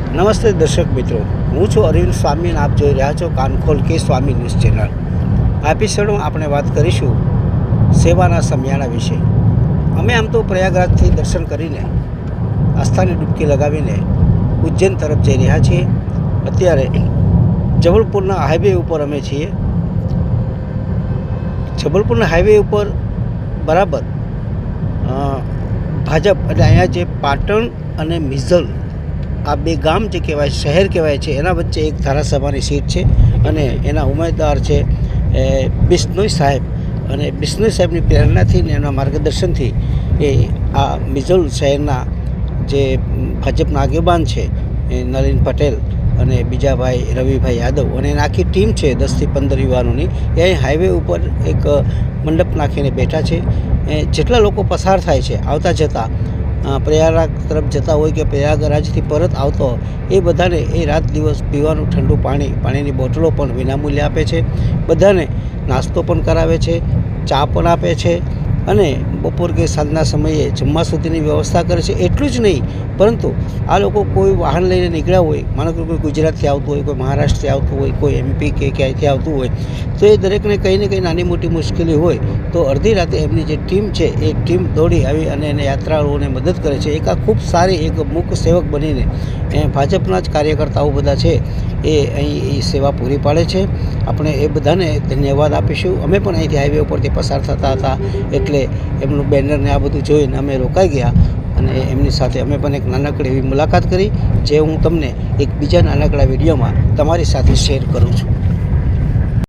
નમસ્તે દર્શક મિત્રો, હું છું અરવિંદ સ્વામી અને આપ જોઈ રહ્યા છો કાનખોલ કે સ્વામી ન્યૂઝ ચેનલ। આ એપિસોડમાં આપણે વાત કરીશું સેવાના સમયાના વિશે। અમે આમ તો પ્રયાગરાજથી દર્શન કરીને આસ્થાની ડૂબકી લગાવીને ઉજ્જૈન તરફ જઈ રહ્યા છીએ। અત્યારે જબલપુરના હાઈવે ઉપર અમે છીએ। જબલપુરના હાઈવે ઉપર બરાબર ભાજપ એટલે અહીંયા જે પાટણ અને મિઝલ આ બે ગામ જે કહેવાય, શહેર કહેવાય છે, એના વચ્ચે એક ધારાસભાની સીટ છે અને એના ઉમેદવાર છે બિશ્નોઈ સાહેબ। અને બિશ્નોઈ સાહેબની પ્રેરણાથી ને એના માર્ગદર્શનથી એ આ મિઝલ શહેરના જે ભાજપના આગેવાન છે નલિન પટેલ અને બીજા ભાઈ રવિભાઈ યાદવ અને એની આખી ટીમ છે 10 થી 15 યુવાનોની, એ અહીં હાઈવે ઉપર એક મંડપ નાખીને બેઠા છે। જેટલા લોકો પસાર થાય છે આવતા જતાં, પ્રયાગરાજ તરફ જતા હોય કે પ્રયાગરાજથી પરત આવતો હોય, એ બધાને એ રાત દિવસ પીવાનું ઠંડુ પાણીની બોટલો પણ વિનામૂલ્યે આપે છે। બધાને નાસ્તો પણ કરાવે છે, ચા પણ આપે છે અને બપોર કે સાંજના સમયે જમવા સુધીની વ્યવસ્થા કરે છે। એટલું જ નહીં, પરંતુ આ લોકો કોઈ વાહન લઈને નીકળ્યા હોય, માનો કે કોઈ ગુજરાતથી આવતું હોય, કોઈ મહારાષ્ટ્રથી આવતું હોય, કોઈ MP કે ક્યાંયથી આવતું હોય, તો એ દરેકને કંઈ ને કંઈ નાની મોટી મુશ્કેલી હોય તો અડધી રાતે એમની જે ટીમ છે એ ટીમ દોડી આવી અને એને યાત્રાળુઓને મદદ કરે છે। એક આ ખૂબ સારી એક મૂક સેવક બનીને ભાજપના જ કાર્યકર્તાઓ બધા છે એ અહીં એ સેવા પૂરી પાડે છે। આપણે એ બધાને ધન્યવાદ આપીશું। અમે પણ અહીંથી હાઈવે ઉપરથી પસાર થતા હતા એટલે એમનું બેનરને આ બધું જોઈને અમે રોકાઈ ગયા અને એમની સાથે અમે પણ એક નાનકડી એવી મુલાકાત કરી, જે હું તમને એક બીજા નાનકડા વિડીયોમાં તમારી સાથે શેર કરું છું।